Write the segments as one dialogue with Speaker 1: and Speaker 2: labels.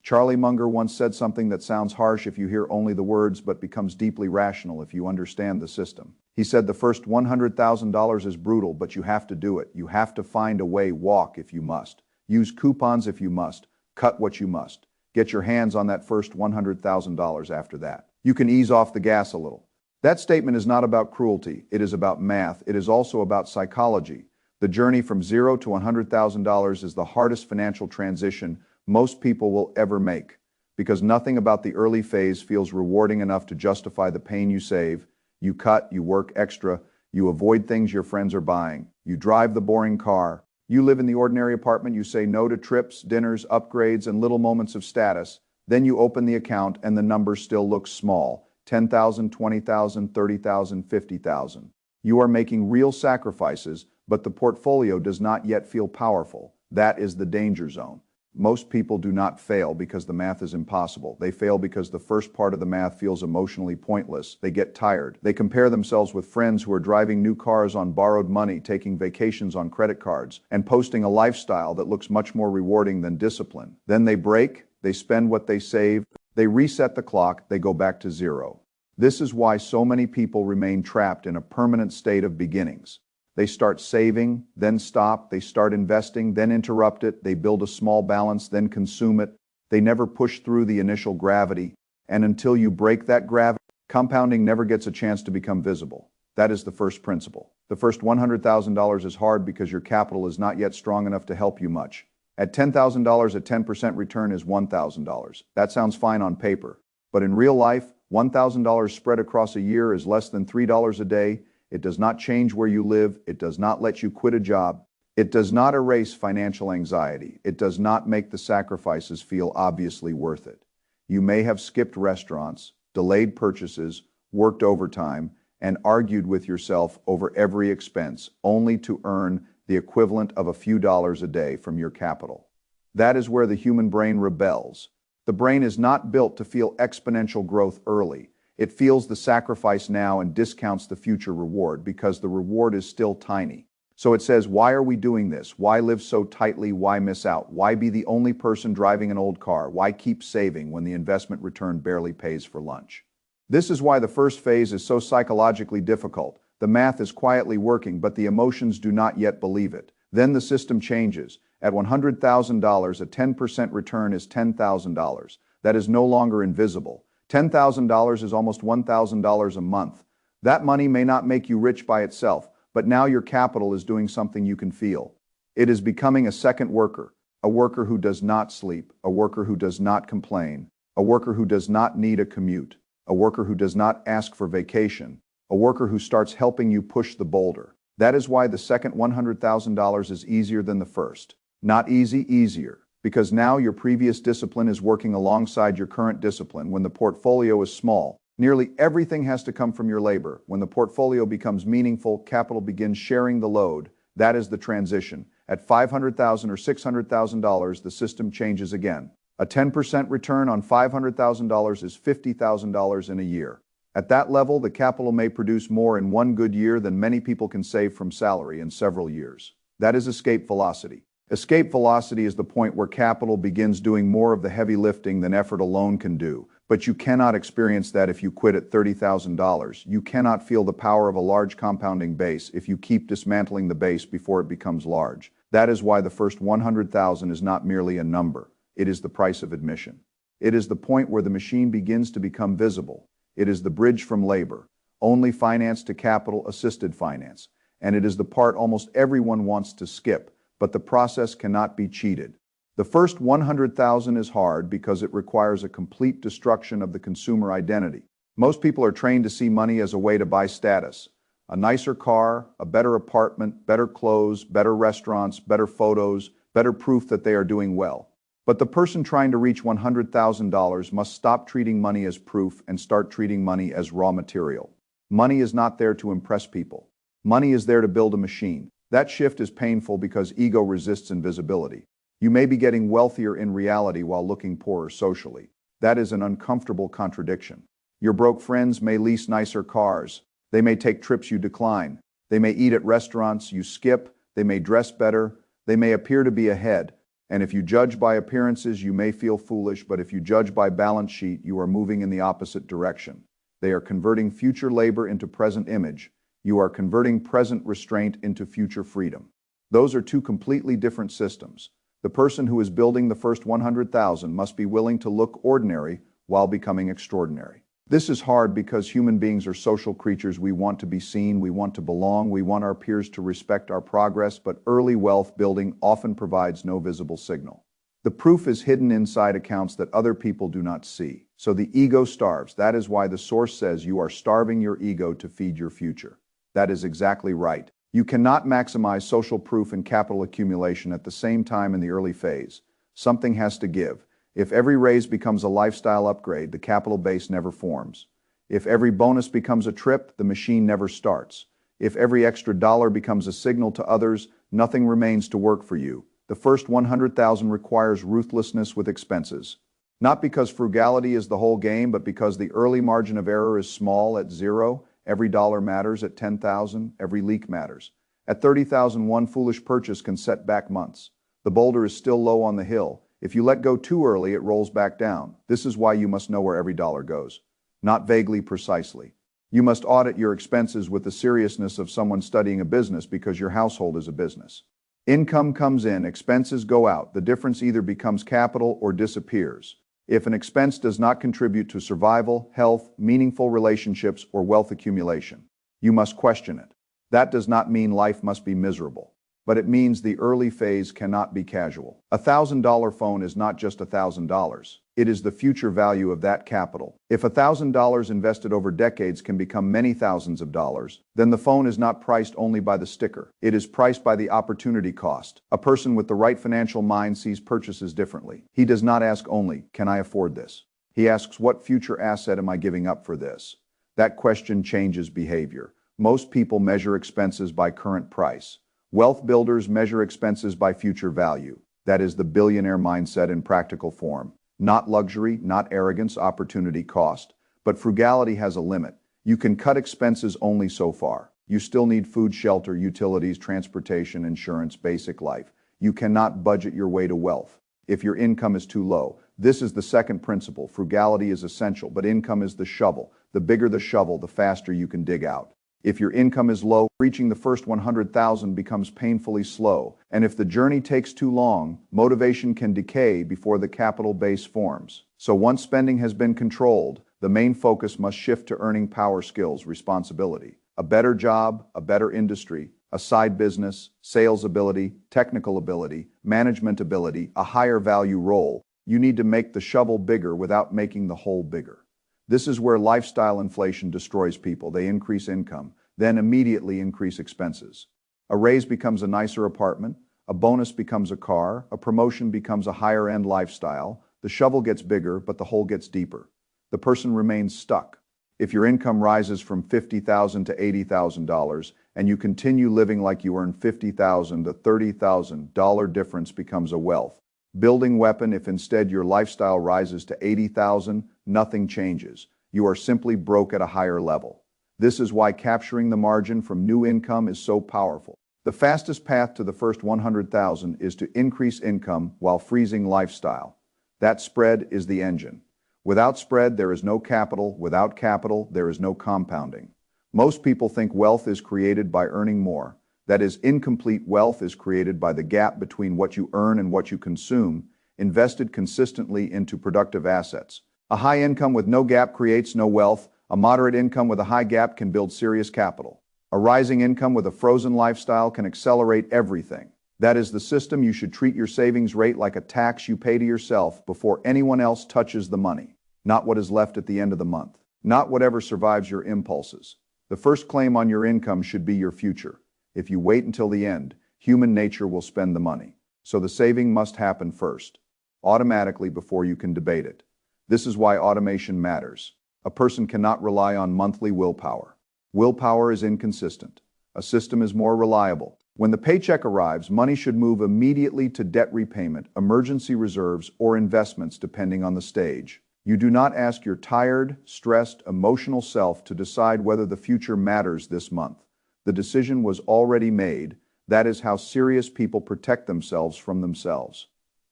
Speaker 1: Charlie Munger once said something that sounds harsh if you hear only the words but becomes deeply rational if you understand the system. He said the first $100,000 is brutal, but you have to do it. You have to find a way, walk if you must. Use coupons if you must. Cut what you must. Get your hands on that first $100,000 after that. You can ease off the gas a little. That statement is not about cruelty. It is about math. It is also about psychology. The journey from $0 to $100,000 is the hardest financial transition most people will ever make, because nothing about the early phase feels rewarding enough to justify the pain you save. You cut, you work extra, you avoid things your friends are buying, you drive the boring car, you live in the ordinary apartment, you say no to trips, dinners, upgrades, and little moments of status. Then you open the account and the number still looks small, 10,000, 20,000, 30,000, 50,000. You are making real sacrifices, but the portfolio does not yet feel powerful. That is the danger zone. Most people do not fail because the math is impossible. They fail because the first part of the math feels emotionally pointless. They get tired. They compare themselves with friends who are driving new cars on borrowed money, taking vacations on credit cards, and posting a lifestyle that looks much more rewarding than discipline. Then they break, they spend what they save, they reset the clock, they go back to zero. This is why so many people remain trapped in a permanent state of beginnings. They start saving, then stop. They start investing, then interrupt it. They build a small balance, then consume it. They never push through the initial gravity. And until you break that gravity, compounding never gets a chance to become visible. That is the first principle. The first $100,000 is hard because your capital is not yet strong enough to help you much. At $10,000, a 10% return is $1,000. That sounds fine on paper. But in real life, $1,000 spread across a year is less than $3 a day. It does not change where you live. It does not let you quit a job. It does not erase financial anxiety. It does not make the sacrifices feel obviously worth it. You may have skipped restaurants, delayed purchases, worked overtime, and argued with yourself over every expense, only to earn the equivalent of a few dollars a day from your capital. That is where the human brain rebels. The brain is not built to feel exponential growth early. It feels the sacrifice now and discounts the future reward because the reward is still tiny. So it says, why are we doing this? Why live so tightly? Why miss out? Why be the only person driving an old car? Why keep saving when the investment return barely pays for lunch? This is why the first phase is so psychologically difficult. The math is quietly working, but the emotions do not yet believe it. Then the system changes. At $100,000, a 10% return is $10,000. That is no longer invisible. $10,000 is almost $1,000 a month. That money may not make you rich by itself, but now your capital is doing something you can feel. It is becoming a second worker, a worker who does not sleep, a worker who does not complain, a worker who does not need a commute, a worker who does not ask for vacation, a worker who starts helping you push the boulder. That is why the second $100,000 is easier than the first. Not easy, easier. Because now your previous discipline is working alongside your current discipline. When the portfolio is small, nearly everything has to come from your labor. When the portfolio becomes meaningful, capital begins sharing the load. That is the transition. At $500,000 or $600,000, the system changes again. A 10% return on $500,000 is $50,000 in a year. At that level, the capital may produce more in one good year than many people can save from salary in several years. That is escape velocity. Escape velocity is the point where capital begins doing more of the heavy lifting than effort alone can do. But you cannot experience that if you quit at $30,000. You cannot feel the power of a large compounding base if you keep dismantling the base before it becomes large. That is why the first $100,000 is not merely a number. It is the price of admission. It is the point where the machine begins to become visible. It is the bridge from labor, only finance to capital assisted finance. And it is the part almost everyone wants to skip. But the process cannot be cheated. The first $100,000 is hard because it requires a complete destruction of the consumer identity. Most people are trained to see money as a way to buy status. A nicer car, a better apartment, better clothes, better restaurants, better photos, better proof that they are doing well. But the person trying to reach $100,000 must stop treating money as proof and start treating money as raw material. Money is not there to impress people. Money is there to build a machine. That shift is painful because ego resists invisibility. You may be getting wealthier in reality while looking poorer socially. That is an uncomfortable contradiction. Your broke friends may lease nicer cars. They may take trips you decline. They may eat at restaurants you skip. They may dress better. They may appear to be ahead. And if you judge by appearances, you may feel foolish, but if you judge by balance sheet, you are moving in the opposite direction. They are converting future labor into present image. You are converting present restraint into future freedom. Those are two completely different systems. The person who is building the first 100,000 must be willing to look ordinary while becoming extraordinary. This is hard because human beings are social creatures. We want to be seen, we want to belong, we want our peers to respect our progress, but early wealth building often provides no visible signal. The proof is hidden inside accounts that other people do not see. So the ego starves. That is why the source says you are starving your ego to feed your future. That is exactly right. You cannot maximize social proof and capital accumulation at the same time in the early phase. Something has to give. If every raise becomes a lifestyle upgrade, the capital base never forms. If every bonus becomes a trip, the machine never starts. If every extra dollar becomes a signal to others, nothing remains to work for you. The first 100,000 requires ruthlessness with expenses. Not because frugality is the whole game, but because the early margin of error is small at 0. Every dollar matters. At 10,000, every leak matters. At 30,000, one foolish purchase can set back months. The boulder is still low on the hill. If you let go too early, it rolls back down. This is why you must know where every dollar goes. Not vaguely, precisely. You must audit your expenses with the seriousness of someone studying a business because your household is a business. Income comes in, expenses go out. The difference either becomes capital or disappears. If an expense does not contribute to survival, health, meaningful relationships, or wealth accumulation, you must question it. That does not mean life must be miserable, but it means the early phase cannot be casual. $1,000 phone is not just $1,000. It is the future value of that capital. If $1,000 invested over decades can become many thousands of dollars, then the phone is not priced only by the sticker. It is priced by the opportunity cost. A person with the right financial mind sees purchases differently. He does not ask only, can I afford this? He asks, what future asset am I giving up for this? That question changes behavior. Most people measure expenses by current price. Wealth builders measure expenses by future value. That is the billionaire mindset in practical form. Not luxury, not arrogance, opportunity cost. But frugality has a limit. You can cut expenses only so far. You still need food, shelter, utilities, transportation, insurance, basic life. You cannot budget your way to wealth if your income is too low. This is the second principle. Frugality is essential, but income is the shovel. The bigger the shovel, the faster you can dig out. If your income is low, reaching the first 100,000 becomes painfully slow. And if the journey takes too long, motivation can decay before the capital base forms. So once spending has been controlled, the main focus must shift to earning power, skills, responsibility. A better job, a better industry, a side business, sales ability, technical ability, management ability, a higher value role. You need to make the shovel bigger without making the hole bigger. This is where lifestyle inflation destroys people. They increase income, then immediately increase expenses. A raise becomes a nicer apartment, a bonus becomes a car, a promotion becomes a higher-end lifestyle. The shovel gets bigger, but the hole gets deeper. The person remains stuck. If your income rises from $50,000 to $80,000 and you continue living like you earn $50,000, the $30,000 difference becomes a wealth building weapon. If instead your lifestyle rises to $80,000, nothing changes. You are simply broke at a higher level. This is why capturing the margin from new income is so powerful. The fastest path to the first 100,000 is to increase income while freezing lifestyle. That spread is the engine. Without spread, there is no capital. Without capital, there is no compounding. Most people think wealth is created by earning more. That is, incomplete wealth is created by the gap between what you earn and what you consume, invested consistently into productive assets. A high income with no gap creates no wealth. A moderate income with a high gap can build serious capital. A rising income with a frozen lifestyle can accelerate everything. That is the system. You should treat your savings rate like a tax you pay to yourself before anyone else touches the money. Not what is left at the end of the month. Not whatever survives your impulses. The first claim on your income should be your future. If you wait until the end, human nature will spend the money. So the saving must happen first, automatically, before you can debate it. This is why automation matters. A person cannot rely on monthly willpower. Willpower is inconsistent. A system is more reliable. When the paycheck arrives, money should move immediately to debt repayment, emergency reserves, or investments depending on the stage. You do not ask your tired, stressed, emotional self to decide whether the future matters this month. The decision was already made. That is how serious people protect themselves from themselves.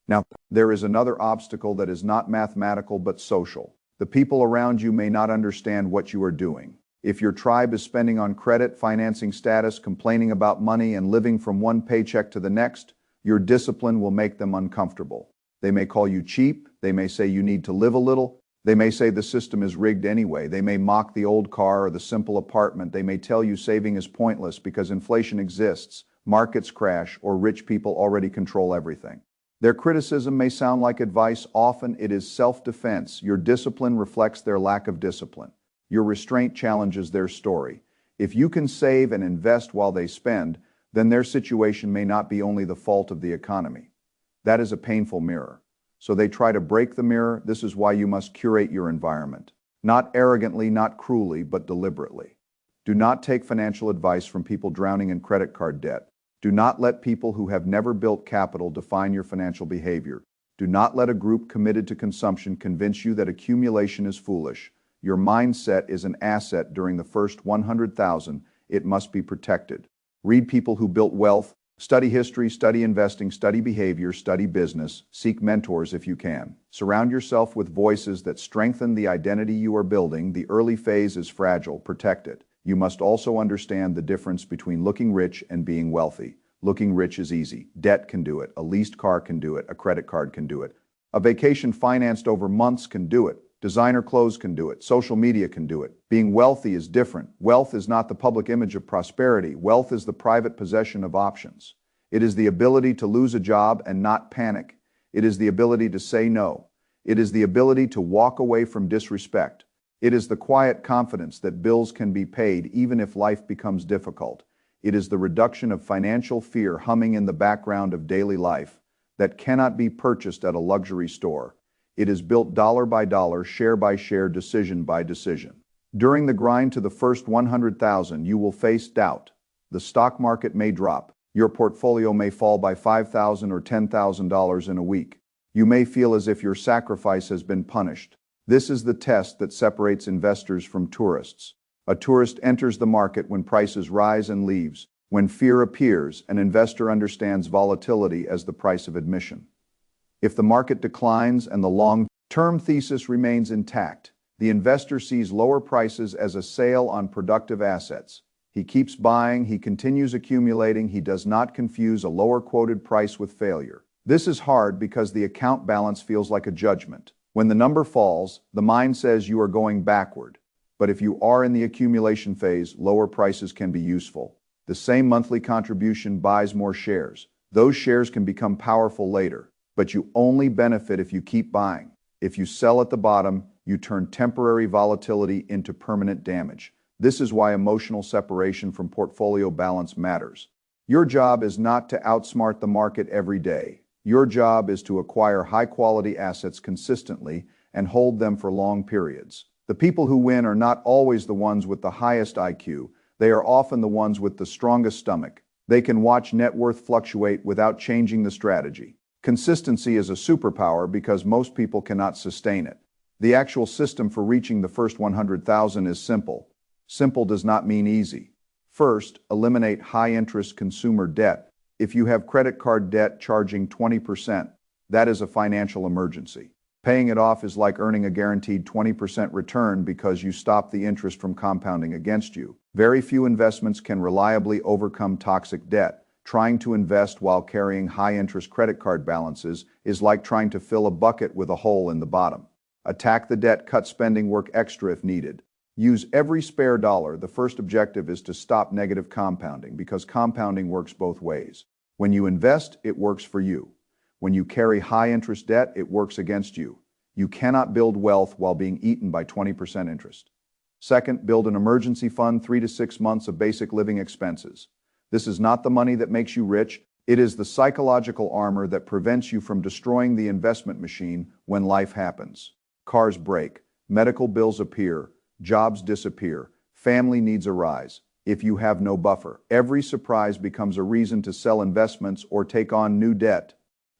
Speaker 1: Now, there is another obstacle that is not mathematical but social. The people around you may not understand what you are doing. If your tribe is spending on credit, financing status, complaining about money, and living from one paycheck to the next, your discipline will make them uncomfortable. They may call you cheap. They may say you need to live a little. They may say the system is rigged anyway. They may mock the old car or the simple apartment. They may tell you saving is pointless because inflation exists, markets crash, or rich people already control everything. Their criticism may sound like advice. Often it is self-defense. Your discipline reflects their lack of discipline. Your restraint challenges their story. If you can save and invest while they spend, then their situation may not be only the fault of the economy. That is a painful mirror. So they try to break the mirror. This is why you must curate your environment. Not arrogantly, not cruelly, but deliberately. Do not take financial advice from people drowning in credit card debt. Do not let people who have never built capital define your financial behavior. Do not let a group committed to consumption convince you that accumulation is foolish. Your mindset is an asset during the first 100,000. It must be protected. Read people who built wealth. Study history, study investing, study behavior, study business. Seek mentors if you can. Surround yourself with voices that strengthen the identity you are building. The early phase is fragile. Protect it. You must also understand the difference between looking rich and being wealthy. Looking rich is easy. Debt can do it. A leased car can do it. A credit card can do it. A vacation financed over months can do it. Designer clothes can do it. Social media can do it. Being wealthy is different. Wealth is not the public image of prosperity. Wealth is the private possession of options. It is the ability to lose a job and not panic. It is the ability to say no. It is the ability to walk away from disrespect. It is the quiet confidence that bills can be paid even if life becomes difficult. It is the reduction of financial fear humming in the background of daily life that cannot be purchased at a luxury store. It is built dollar by dollar, share by share, decision by decision. During the grind to the first 100,000, you will face doubt. The stock market may drop. Your portfolio may fall by $5,000 or $10,000 in a week. You may feel as if your sacrifice has been punished. This is the test that separates investors from tourists. A tourist enters the market when prices rise and leaves. When fear appears, an investor understands volatility as the price of admission. If the market declines and the long-term thesis remains intact, the investor sees lower prices as a sale on productive assets. He keeps buying, he continues accumulating, he does not confuse a lower quoted price with failure. This is hard because the account balance feels like a judgment. When the number falls, the mind says you are going backward. But if you are in the accumulation phase, lower prices can be useful. The same monthly contribution buys more shares. Those shares can become powerful later, but you only benefit if you keep buying. If you sell at the bottom, you turn temporary volatility into permanent damage. This is why emotional separation from portfolio balance matters. Your job is not to outsmart the market every day. Your job is to acquire high-quality assets consistently and hold them for long periods. The people who win are not always the ones with the highest IQ. They are often the ones with the strongest stomach. They can watch net worth fluctuate without changing the strategy. Consistency is a superpower because most people cannot sustain it. The actual system for reaching the first 100,000 is simple. Simple does not mean easy. First, eliminate high-interest consumer debt. If you have credit card debt charging 20%, that is a financial emergency. Paying it off is like earning a guaranteed 20% return because you stop the interest from compounding against you. Very few investments can reliably overcome toxic debt. Trying to invest while carrying high-interest credit card balances is like trying to fill a bucket with a hole in the bottom. Attack the debt, cut spending, work extra if needed. Use every spare dollar. The first objective is to stop negative compounding because compounding works both ways. When you invest, it works for you. When you carry high-interest debt, it works against you. You cannot build wealth while being eaten by 20% interest. Second, build an emergency fund, 3 to 6 months of basic living expenses. This is not the money that makes you rich. It is the psychological armor that prevents you from destroying the investment machine when life happens. Cars break, medical bills appear, jobs disappear, family needs arise. If you have no buffer, every surprise becomes a reason to sell investments or take on new debt.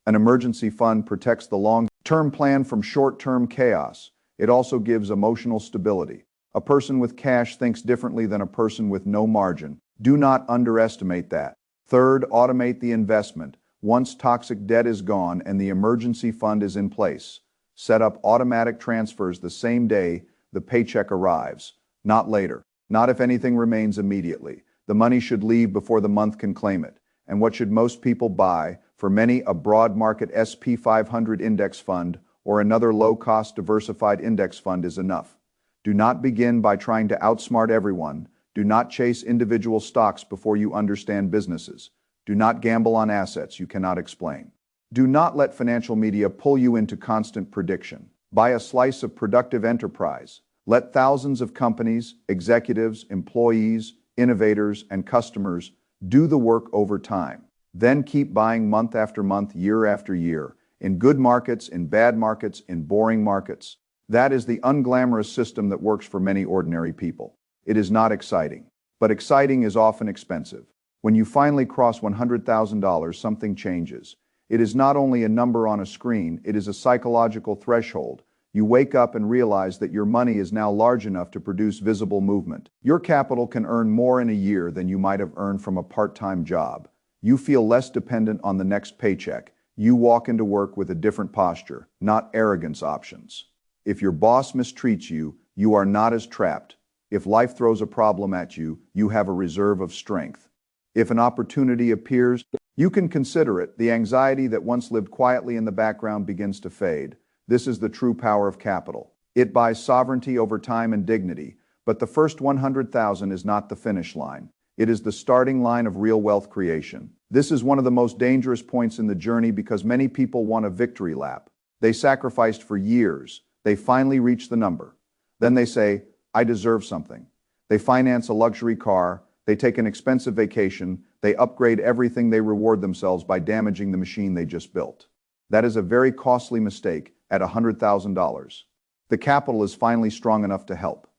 Speaker 1: An emergency fund protects the long-term plan from short-term chaos. It also gives emotional stability. A person with cash thinks differently than a person with no margin. Do not underestimate that. Third, automate the investment. Once toxic debt is gone and the emergency fund is in place, set up automatic transfers the same day the paycheck arrives, not later. Not if anything remains immediately. The money should leave before the month can claim it. And what should most people buy? For many, a broad market SP 500 index fund or another low-cost diversified index fund is enough. Do not begin by trying to outsmart everyone. Do not chase individual stocks before you understand businesses. Do not gamble on assets you cannot explain. Do not let financial media pull you into constant prediction. Buy a slice of productive enterprise. Let thousands of companies, executives, employees, innovators, and customers do the work over time. Then keep buying month after month, year after year, in good markets, in bad markets, in boring markets. That is the unglamorous system that works for many ordinary people. It is not exciting, but exciting is often expensive. When you finally cross $100,000, something changes. It is not only a number on a screen, it is a psychological threshold. You wake up and realize that your money is now large enough to produce visible movement. Your capital can earn more in a year than you might have earned from a part-time job. You feel less dependent on the next paycheck. You walk into work with a different posture, not arrogance options. If your boss mistreats you, you are not as trapped. If life throws a problem at you, you have a reserve of strength. If an opportunity appears, you can consider it. The anxiety that once lived quietly in the background begins to fade. This is the true power of capital. It buys sovereignty over time and dignity, but the first 100,000 is not the finish line. It is the starting line of real wealth creation. This is one of the most dangerous points in the journey because many people want a victory lap. They sacrificed for years. They finally reach the number. Then they say, I deserve something. They finance a luxury car. They take an expensive vacation. They upgrade everything. They reward themselves by damaging the machine they just built. That is a very costly mistake at $100,000. The capital is finally strong enough to help.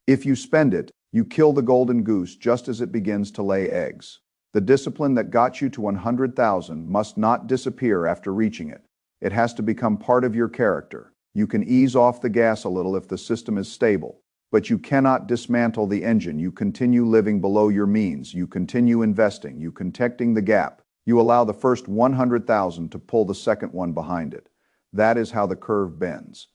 Speaker 1: If you spend it, you kill the golden goose just as it begins to lay eggs. The discipline that got you to 100,000 must not disappear after reaching it. It has to become part of your character. You can ease off the gas a little if the system is stable, but you cannot dismantle the engine. You continue living below your means. You continue investing. You protecting the gap. You allow the first 100,000 to pull the second one behind it. That is how the curve bends.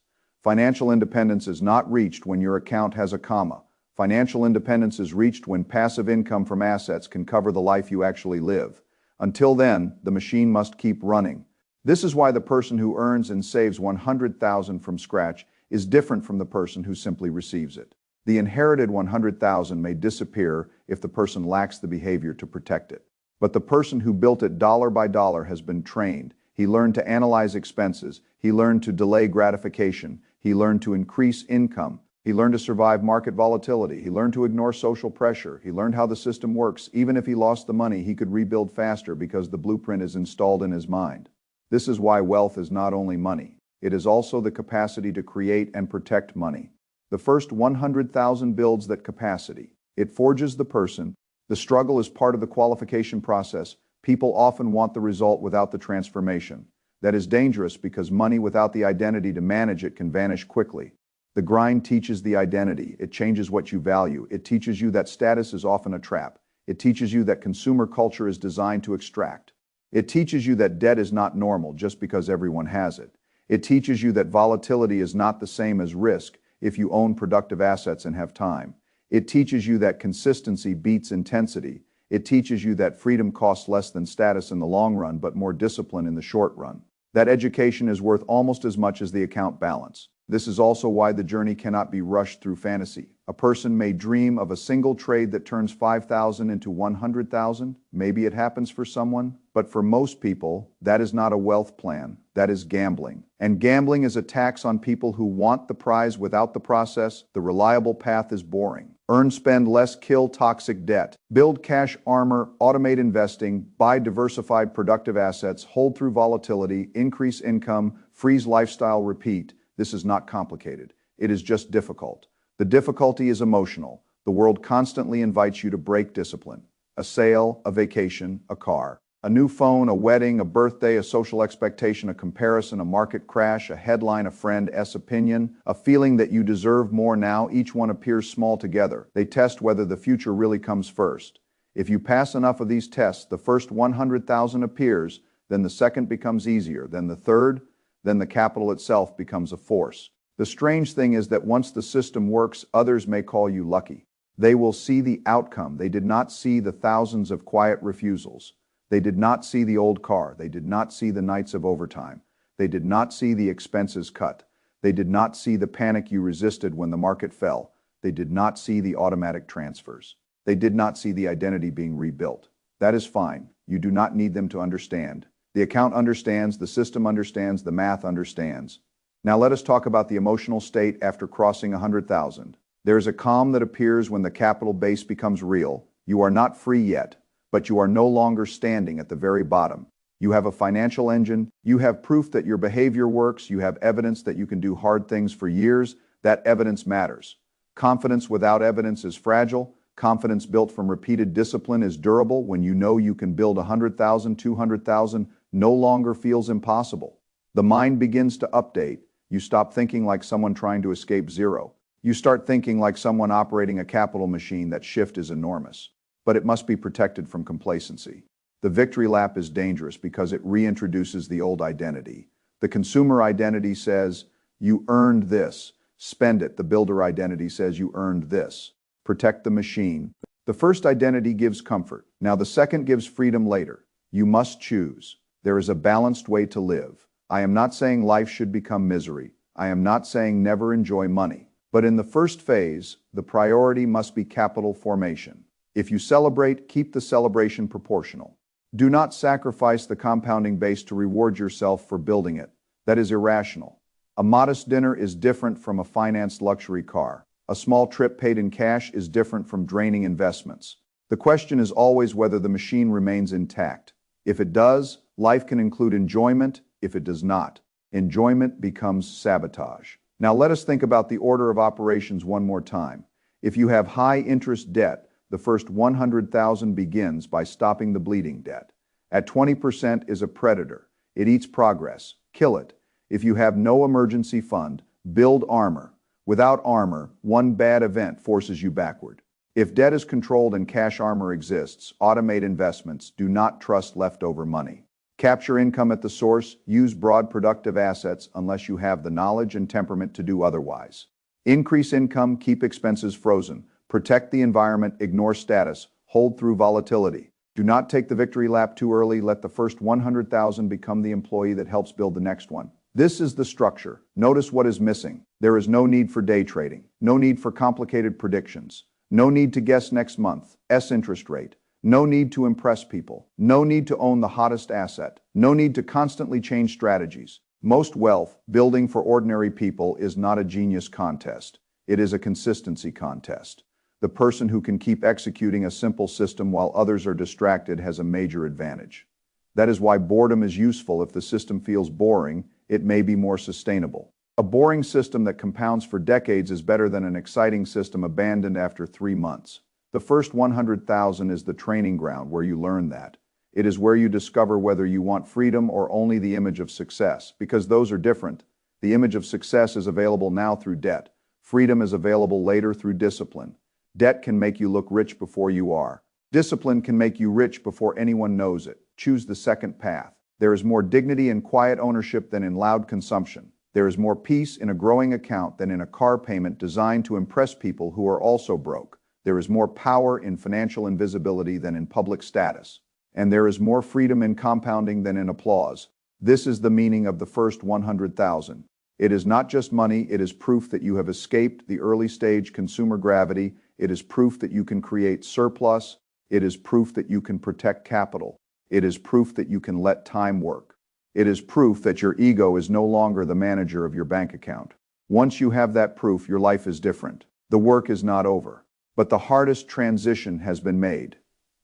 Speaker 1: Financial independence is not reached when your account has a comma. Financial independence is reached when passive income from assets can cover the life you actually live. Until then, the machine must keep running. This is why the person who earns and saves 100,000 from scratch is different from the person who simply receives it. The inherited 100,000 may disappear if the person lacks the behavior to protect it. But the person who built it dollar by dollar has been trained. He learned to analyze expenses. He learned to delay gratification. He learned to increase income. He learned to survive market volatility. He learned to ignore social pressure. He learned how the system works. Even if he lost the money, he could rebuild faster because the blueprint is installed in his mind. This is why wealth is not only money. It is also the capacity to create and protect money. The first 100,000 builds that capacity. It forges the person. The struggle is part of the qualification process. People often want the result without the transformation. That is dangerous because money without the identity to manage it can vanish quickly. The grind teaches the identity. It changes what you value. It teaches you that status is often a trap. It teaches you that consumer culture is designed to extract. It teaches you that debt is not normal just because everyone has it. It teaches you that volatility is not the same as risk if you own productive assets and have time. It teaches you that consistency beats intensity. It teaches you that freedom costs less than status in the long run, but more discipline in the short run. That education is worth almost as much as the account balance. This is also why the journey cannot be rushed through fantasy. A person may dream of a single trade that turns 5,000 into 100,000. Maybe it happens for someone, but for most people, that is not a wealth plan. That is gambling. And gambling is a tax on people who want the prize without the process. The reliable path is boring. Earn, spend less, kill toxic debt. Build cash armor, automate investing, buy diversified productive assets, hold through volatility, increase income, freeze lifestyle, repeat. This is not complicated. It is just difficult. The difficulty is emotional. The world constantly invites you to break discipline. A sale, a vacation, a car, a new phone, a wedding, a birthday, a social expectation, a comparison, a market crash, a headline, a friend's opinion, a feeling that you deserve more now. Each one appears small together. They test whether the future really comes first. If you pass enough of these tests, the first 100,000 appears. then the second becomes easier, then the third, then the capital itself becomes a force. The strange thing is that once the system works, others may call you lucky. They will see the outcome. They did not see the thousands of quiet refusals. They did not see the old car. They did not see the nights of overtime. They did not see the expenses cut. They did not see the panic you resisted when the market fell. They did not see the automatic transfers. They did not see the identity being rebuilt. That is fine. You do not need them to understand. The account understands, the system understands, the math understands. Now let us talk about the emotional state after crossing 100,000. There is a calm that appears when the capital base becomes real. You are not free yet, but you are no longer standing at the very bottom. You have a financial engine. You have proof that your behavior works. You have evidence that you can do hard things for years. That evidence matters. Confidence without evidence is fragile. Confidence built from repeated discipline is durable. When you know you can build 100,000, 200,000, no longer feels impossible. The mind begins to update. You stop thinking like someone trying to escape zero. You start thinking like someone operating a capital machine. That shift is enormous, but it must be protected from complacency. The victory lap is dangerous because it reintroduces the old identity. The consumer identity says, you earned this. Spend it. The builder identity says, you earned this. Protect the machine. The first identity gives comfort. Now the second gives freedom later. You must choose. There is a balanced way to live. I am not saying life should become misery. I am not saying never enjoy money. But in the first phase, the priority must be capital formation. If you celebrate, keep the celebration proportional. Do not sacrifice the compounding base to reward yourself for building it. That is irrational. A modest dinner is different from a financed luxury car. A small trip paid in cash is different from draining investments. The question is always whether the machine remains intact. If it does, life can include enjoyment. If it does not, enjoyment becomes sabotage. Now let us think about the order of operations one more time. If you have high interest debt, the first 100,000 begins by stopping the bleeding debt. At 20% is a predator. It eats progress. Kill it. If you have no emergency fund, build armor. Without armor, one bad event forces you backward. If debt is controlled and cash armor exists, automate investments. Do not trust leftover money. Capture income at the source. Use broad productive assets unless you have the knowledge and temperament to do otherwise. Increase income. Keep expenses frozen. Protect the environment. Ignore status. Hold through volatility. Do not take the victory lap too early. Let the first 100,000 become the employee that helps build the next one. This is the structure. Notice what is missing. There is no need for day trading. No need for complicated predictions. No need to guess next month's interest rate. No need to impress people. No need to own the hottest asset. No need to constantly change strategies. Most wealth building for ordinary people is not a genius contest. It is a consistency contest. The person who can keep executing a simple system while others are distracted has a major advantage. That is why boredom is useful. If the system feels boring, it may be more sustainable. A boring system that compounds for decades is better than an exciting system abandoned after 3 months. The first 100,000 is the training ground where you learn that. It is where you discover whether you want freedom or only the image of success, because those are different. The image of success is available now through debt. Freedom is available later through discipline. Debt can make you look rich before you are. Discipline can make you rich before anyone knows it. Choose the second path. There is more dignity in quiet ownership than in loud consumption. There is more peace in a growing account than in a car payment designed to impress people who are also broke. There is more power in financial invisibility than in public status. And there is more freedom in compounding than in applause. This is the meaning of the first 100,000. It is not just money. It is proof that you have escaped the early stage consumer gravity. It is proof that you can create surplus. It is proof that you can protect capital. It is proof that you can let time work. It is proof that your ego is no longer the manager of your bank account. Once you have that proof, your life is different. The work is not over. But the hardest transition has been made.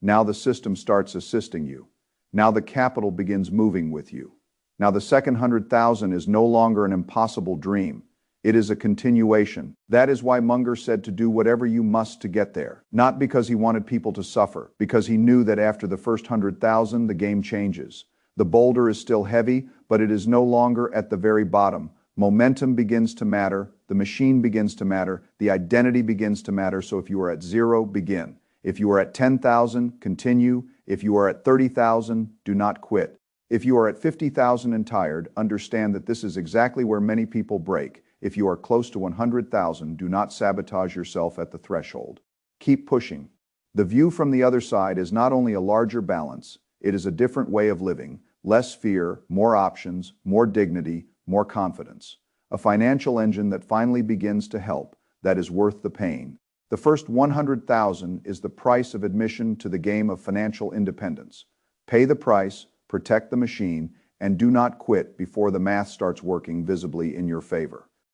Speaker 1: Now the system starts assisting you. Now the capital begins moving with you. Now the second 100,000 is no longer an impossible dream. It is a continuation. That is why Munger said to do whatever you must to get there. Not because he wanted people to suffer, because he knew that after the first 100,000, the game changes. The boulder is still heavy, but it is no longer at the very bottom. Momentum begins to matter. The machine begins to matter. The identity begins to matter. So if you are at 0, begin. If you are at 10,000, continue. If you are at 30,000, do not quit. If you are at 50,000 and tired, understand that this is exactly where many people break. If you are close to 100,000, do not sabotage yourself at the threshold. Keep pushing. The view from the other side is not only a larger balance, it is a different way of living, less fear, more options, more dignity, more confidence. A financial engine that finally begins to help, that is worth the pain. The first 100,000 is the price of admission to the game of financial independence. Pay the price, protect the machine, and do not quit before the math starts working visibly in your favor.